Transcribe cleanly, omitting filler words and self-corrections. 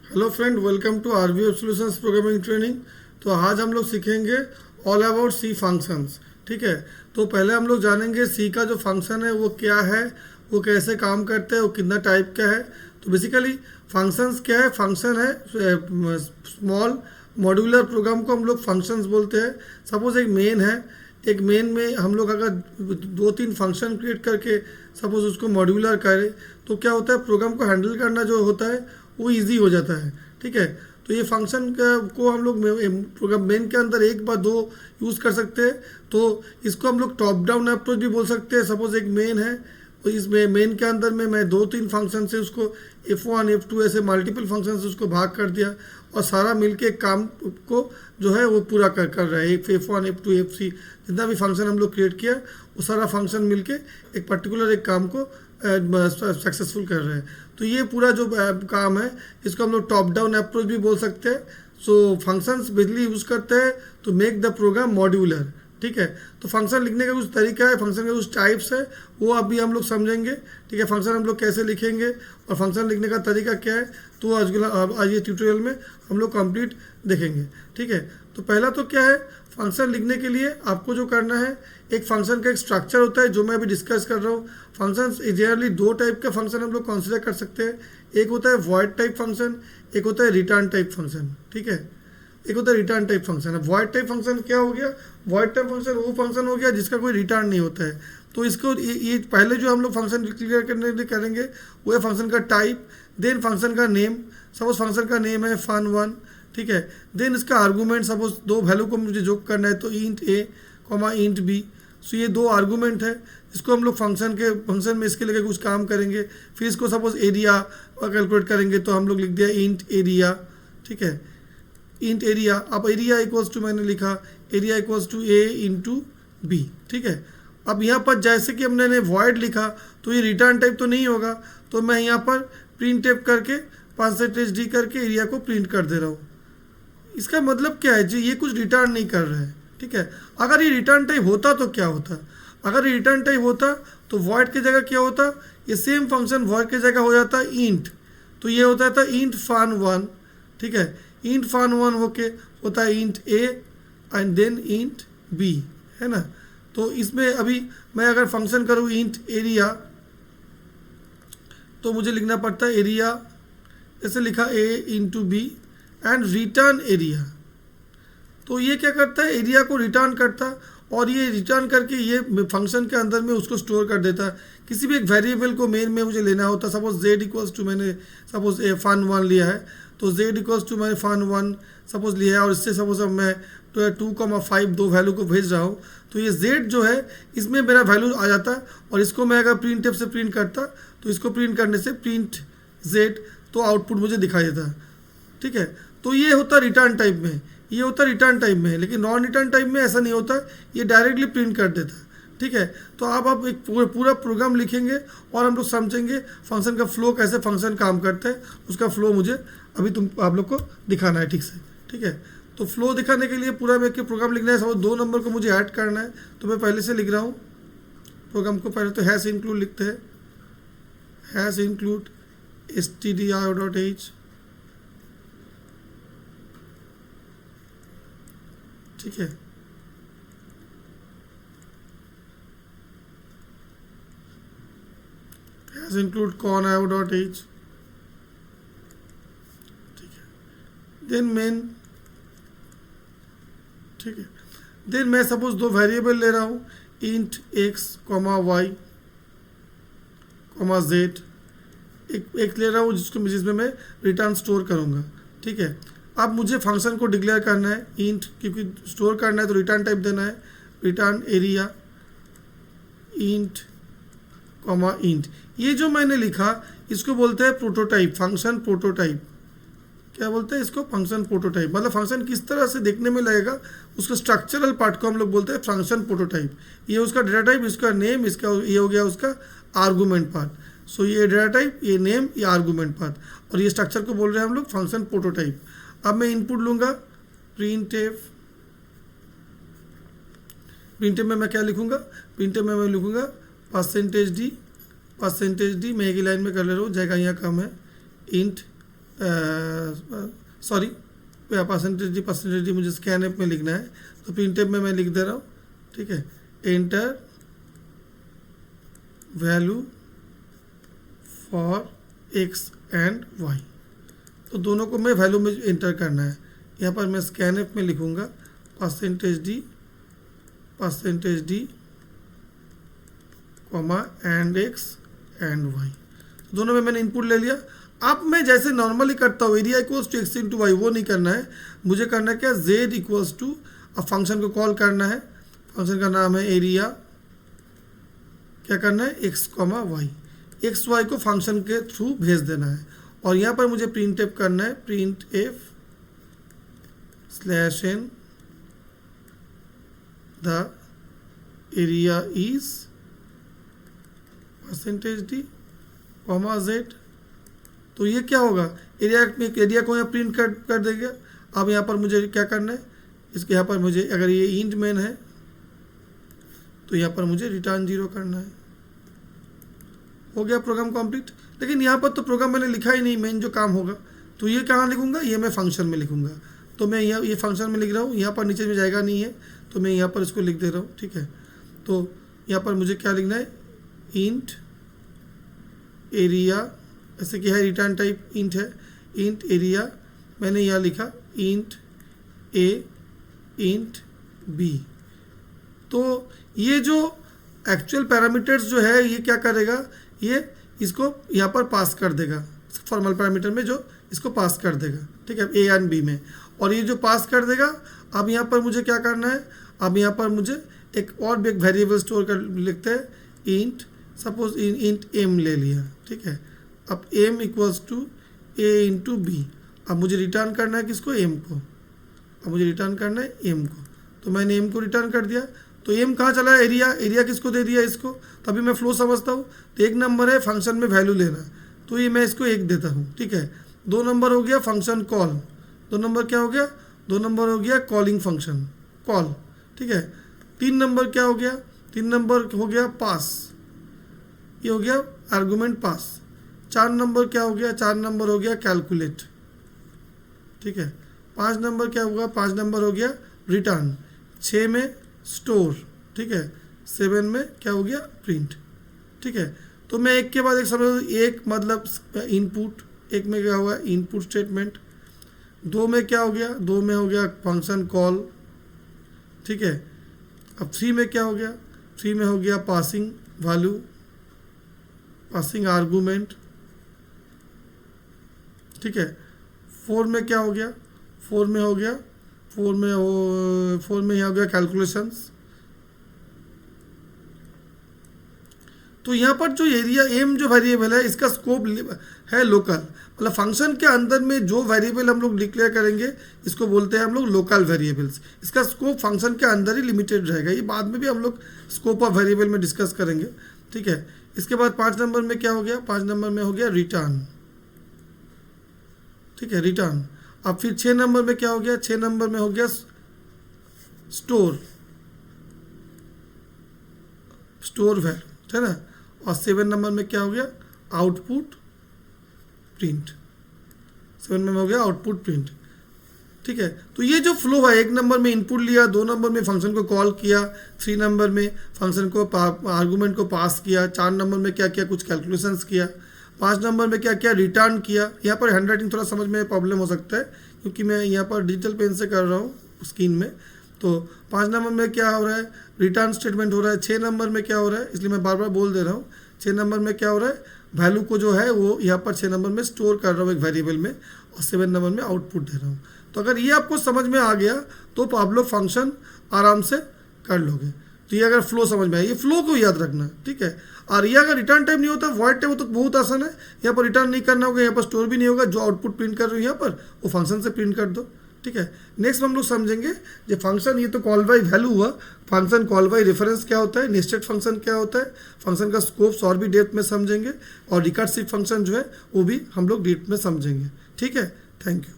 Hello friend, welcome to RVF solutions programming training. तो आज हम लोग सीखेंगे ऑल अबाउट सी फंक्शंस। ठीक है, तो पहले हम लोग जानेंगे सी का जो फंक्शन है वो क्या है, वो कैसे काम करते हैं, वो कितना टाइप का है। तो बेसिकली फंक्शंस क्या है? फंक्शन है स्मॉल मॉड्यूलर प्रोग्राम को हम लोग फंक्शंस बोलते हैं। सपोज एक मेन है, एक मेन में हम लोग अगर दो तीन फंक्शन क्रिएट करके सपोज उसको मॉड्यूलर करें तो क्या होता है, प्रोग्राम को हैंडल करना जो होता है वो इजी हो जाता है। ठीक है, तो ये फंक्शन को हम लोग प्रोग्राम मेन के अंदर एक बार दो यूज़ कर सकते हैं। तो इसको हम लोग टॉप डाउन अप्रोच भी बोल सकते हैं। सपोज एक मेन है, तो इस मेन के अंदर में मैं दो तीन फंक्शन से उसको F1 F2 ऐसे मल्टीपल फंक्शन से उसको भाग कर दिया और सारा मिलके काम को जो है वो पूरा कर रहा है। एक F1 F2 F3 जितना भी फंक्शन हम लोग क्रिएट किया वो सारा फंक्शन मिलके एक पर्टिकुलर एक काम को सक्सेसफुल कर रहे हैं। तो ये पूरा जो काम है इसको हम लोग टॉप डाउन अप्रोच भी बोल सकते हैं। सो फंक्शंस बेसिकली यूज़ करते हैं to make the program modular. ठीक है, तो फंक्शन लिखने का कुछ तरीका है, फंक्शन के कुछ टाइप्स है, वो अभी हम लोग समझेंगे। ठीक है, फंक्शन हम लोग कैसे लिखेंगे और फंक्शन लिखने का तरीका क्या है, तो आज ये ट्यूटोरियल में हम लोग कंप्लीट देखेंगे। ठीक है, तो पहला तो क्या है, फंक्शन लिखने के लिए आपको जो करना है, एक फंक्शन का एक स्ट्रक्चर होता है जो मैं अभी डिस्कस कर रहा हूँ। फंक्शन जनरली दो टाइप के फंक्शन हम लोग कंसिडर कर सकते हैं। एक होता है वॉइड टाइप फंक्शन, एक होता है रिटर्न टाइप फंक्शन। ठीक है, एक होता है रिटर्न टाइप फंक्शन है। वॉइड टाइप फंक्शन क्या हो गया? वॉइड टाइप फंक्शन वो फंक्शन हो गया जिसका कोई रिटर्न नहीं होता है। तो इसको ये पहले जो हम लोग फंक्शन क्लियर करने के लिए करेंगे वो है फंक्शन का टाइप, देन फंक्शन का नेम। सपोज फंक्शन का नेम है fun1। ठीक है, देन इसका आर्गूमेंट, सपोज दो वैल्यू को मुझे जोक करना है तो int a comma int b। सो ये दो आर्गूमेंट है, इसको हम लोग फंक्शन में इसके लेके कुछ काम करेंगे। फिर इसको सपोज एरिया कैलकुलेट करेंगे तो हम लोग लिख दिया int एरिया। ठीक है, इंट एरिया। अब एरिया इक्वल्स टू मैंने लिखा area equals to A into B. ठीक है, अब यहाँ पर जैसे कि हमने वॉइड लिखा तो ये रिटर्न टाइप तो नहीं होगा, तो मैं यहाँ पर प्रिंट टाइप करके %d करके एरिया को प्रिंट कर दे रहा हूँ। इसका मतलब क्या है जी, ये कुछ रिटर्न नहीं कर रहा है। ठीक है, अगर ये रिटर्न टाइप होता तो क्या होता? अगर ये रिटर्न टाइप होता तो वॉइड की जगह क्या होता, ये सेम फंक्शन वॉइड की जगह हो जाता इंट। तो ये होता था इंट fun1। ठीक है, इंट fun1 होके होता है int a and then int b, है ना। तो इसमें अभी मैं अगर फंक्शन करूँ इंट एरिया तो मुझे लिखना पड़ता है एरिया, ऐसे लिखा a into B and return area. तो ये क्या करता है, एरिया को रिटर्न करता और ये रिटर्न करके ये फंक्शन के अंदर में उसको स्टोर कर देता। किसी भी एक वेरिएबल को मेन में मुझे लेना होता, सपोज z इक्वल्स टू मैंने सपोज fun1 लिया है तो z इक्वल्स टू मैंने fun1 सपोज लिया है और इससे सपोज अब मैं 2,5 दो वैल्यू को भेज रहा हूँ तो ये z जो है इसमें मेरा वैल्यू आ जाता और इसको मैं अगर प्रिंट टेप से प्रिंट करता तो इसको प्रिंट करने से प्रिंट z तो आउटपुट मुझे दिखाई देता। ठीक है, तो ये होता रिटर्न टाइप में, ये होता रिटर्न टाइप में, लेकिन नॉन रिटर्न टाइप में ऐसा नहीं होता, ये डायरेक्टली प्रिंट कर देता। ठीक है, तो आप एक पूरा प्रोग्राम लिखेंगे और हम लोग समझेंगे फंक्शन का फ्लो, कैसे फंक्शन काम करता है, उसका फ्लो मुझे अभी आप लोग को दिखाना है ठीक से। ठीक है, तो फ्लो दिखाने के लिए पूरा में प्रोग्राम लिखना है। सपोज 2 नंबर को मुझे ऐड करना है तो मैं पहले से लिख रहा हूँ प्रोग्राम को। पहले तो हैश इंक्लूड लिखते हैं, हैश इंक्लूड stdio.h। ठीक है, हैश इंक्लूड conio.h। ठीक है, देन मेन। ठीक है, देन मैं सपोज दो वेरिएबल ले रहा हूँ इंट x y z। एक ले रहा हूँ जिसमें मैं रिटर्न स्टोर करूँगा। ठीक है, अब मुझे फंक्शन को डिक्लेयर करना है इंट, क्योंकि स्टोर करना है तो रिटर्न टाइप देना है रिटर्न एरिया इंट इंट। ये जो मैंने लिखा इसको बोलते हैं प्रोटोटाइप, फंक्शन प्रोटोटाइप। क्या बोलते हैं इसको? Function prototype. मतलब फंक्शन किस तरह से देखने में लगेगा उसका स्ट्रक्चरल पार्ट को हम लोग बोलते हैं फंक्शन प्रोटोटाइप। ये उसका डेटा टाइप, इसका नेम, इसका ये हो गया उसका आर्गूमेंट पार्ट। सो ये डेटा टाइप, ये नेम, ये आर्गूमेंट पार्ट, और ये स्ट्रक्चर को बोल रहे हैं हम लोग फंक्शन प्रोटोटाइप। अब मैं इनपुट लूँगा प्रिंटफ। प्रिंटफ में मैं क्या लिखूँगा? प्रिंटफ में मैं लिखूँगा %d। मैं एक ही लाइन में कर ले रहा हूँ, जगह यहाँ कम है। इंट सॉरी परसेंटेज डी मुझे स्कैनएफ में लिखना है, तो प्रिंटएफ में मैं लिख दे रहा हूँ, ठीक है। Enter value for X and Y, तो दोनों को मैं वैल्यू में एंटर करना है। यहाँ पर मैं स्कैनएफ में लिखूँगा percentage D comma and X and Y, दोनों में मैंने इनपुट ले लिया। अब मैं जैसे नॉर्मली करता हूँ area equals to X into Y, वो नहीं करना है, मुझे करना है क्या, जेड इक्वल्स टू, अब फंक्शन को कॉल करना है, फंक्शन का नाम है एरिया, क्या करना है, X comma Y, X Y को फंक्शन के थ्रू भेज देना है। और यहाँ पर मुझे प्रिंट एफ करना है, printf slash N the area is percentage D comma Z. तो ये क्या होगा, एरिया को यहाँ प्रिंट कर देगा। अब यहाँ पर मुझे क्या करना है, इसके यहाँ पर मुझे, अगर ये इंट मेन है तो यहाँ पर मुझे रिटर्न 0 करना है। हो गया प्रोग्राम कंप्लीट। लेकिन यहाँ पर तो प्रोग्राम मैंने लिखा ही नहीं, मेन जो काम होगा, तो ये कहाँ लिखूंगा, ये मैं फंक्शन में लिखूंगा। तो मैं ये फंक्शन में लिख रहा हूँ, यहाँ पर नीचे में जाएगा नहीं है, तो मैं यहाँ पर इसको लिख दे रहा हूँ, ठीक है। तो यहाँ पर मुझे क्या लिखना है, इंट एरिया, ऐसे क्या है, रिटर्न टाइप इंट है, इंट एरिया, मैंने यहाँ लिखा इंट ए इंट बी। तो ये जो एक्चुअल पैरामीटर्स जो है ये क्या करेगा, ये इसको यहाँ पर पास कर देगा, फॉर्मल पैरामीटर में जो इसको पास कर देगा, ठीक है, ए एंड बी में। और ये जो पास कर देगा, अब यहाँ पर मुझे क्या करना है, अब यहाँ पर मुझे एक और भी एक वेरिएबल स्टोर कर लिखते हैं, इंट, सपोज इंट एम ले लिया, ठीक है। अब M equals to A into B, अब मुझे रिटर्न करना है किसको, एम को, अब मुझे रिटर्न करना है एम को, तो मैंने एम को रिटर्न कर दिया। तो एम कहाँ चला है, एरिया किसको दे दिया, इसको। तभी मैं फ्लो समझता हूँ। तो एक नंबर है फंक्शन में वैल्यू लेना, तो ये मैं इसको 1 देता हूँ, ठीक है। 2 नंबर हो गया फंक्शन कॉल, 2 नंबर क्या हो गया, 2 नंबर हो गया कॉलिंग फंक्शन कॉल, ठीक है। 3 नंबर क्या हो गया, 3 नंबर हो गया पास, ये हो गया आर्गूमेंट पास। 4 नंबर क्या हो गया, 4 नंबर हो गया कैलकुलेट, ठीक है। 5 नंबर क्या होगा, 5 नंबर हो गया रिटर्न। 6 में स्टोर, ठीक है। 7 में क्या हो गया, प्रिंट, ठीक है। तो मैं एक के बाद एक समझ, एक मतलब इनपुट, एक में क्या हुआ इनपुट स्टेटमेंट, 2 में क्या हो गया, 2 में हो गया फंक्शन कॉल, ठीक है। अब 3 में क्या हो गया, 3 में हो गया पासिंग वैल्यू, पासिंग आर्गूमेंट, ठीक है। 4 में क्या हो गया, 4 में हो गया, 4 में यहाँ हो गया कैलकुलेशंस। तो यहाँ पर जो एरिया एम जो वेरिएबल है, इसका स्कोप है लोकल, मतलब फंक्शन के अंदर में जो वेरिएबल हम लोग डिक्लेयर करेंगे इसको बोलते हैं हम लोग लोकल वेरिएबल्स। इसका स्कोप फंक्शन के अंदर ही लिमिटेड रहेगा, ये बाद में भी हम लोग स्कोप ऑफ वेरिएबल में डिस्कस करेंगे, ठीक है। इसके बाद 5 नंबर में क्या हो गया, 5 नंबर में हो गया रिटर्न, ठीक है, रिटर्न। अब फिर 6 नंबर में क्या हो गया, 6 नंबर में हो गया स्टोर वैल्यू, है ना। और 7 नंबर में क्या हो गया, आउटपुट प्रिंट, 7 में हो गया आउटपुट प्रिंट, ठीक है। तो ये जो फ्लो है, 1 नंबर में इनपुट लिया, 2 नंबर में फंक्शन को कॉल किया, 3 नंबर में फंक्शन को आर्गूमेंट को पास किया, 4 नंबर में क्या किया, कुछ कैलकुलेशंस किया, 5 नंबर में क्या किया, रिटर्न किया। यहाँ पर हैंडराइटिंग थोड़ा समझ में प्रॉब्लम हो सकता है क्योंकि मैं यहाँ पर डिजिटल पेन से कर रहा हूँ स्क्रीन में। तो 5 नंबर में क्या हो रहा है, रिटर्न स्टेटमेंट हो रहा है। 6 नंबर में क्या हो रहा है, इसलिए मैं बार बार बोल दे रहा हूँ, 6 नंबर में क्या हो रहा है, वैल्यू को जो है वो यहाँ पर 6 नंबर में स्टोर कर रहा हूँ एक वेरिएबल में, और 7 नंबर में आउटपुट दे रहा हूँ। तो अगर ये आपको समझ में आ गया तो आप लोग फंक्शन आराम से कर लोगे। तो ये अगर फ्लो समझ में आए, ये फ्लो को याद रखना, ठीक है। और ये अगर रिटर्न टाइम नहीं होता, वॉइड टाइम, वो तो बहुत आसान है, यहाँ पर रिटर्न नहीं करना होगा, यहाँ पर स्टोर भी नहीं होगा, जो आउटपुट प्रिंट कर रहे हो यहाँ पर वो फंक्शन से प्रिंट कर दो, ठीक है। नेक्स्ट हम लोग समझेंगे जो फंक्शन, ये तो कॉल बाय वैल्यू हुआ, फंक्शन कॉल बाय रेफरेंस क्या होता है, नेस्टेड फंक्शन क्या होता है, फंक्शन का स्कोप्स और भी डेप्थ में समझेंगे, और रिकर्सिव फंक्शन जो है वो भी हम लोग डेप्थ में समझेंगे, ठीक है। Thank you.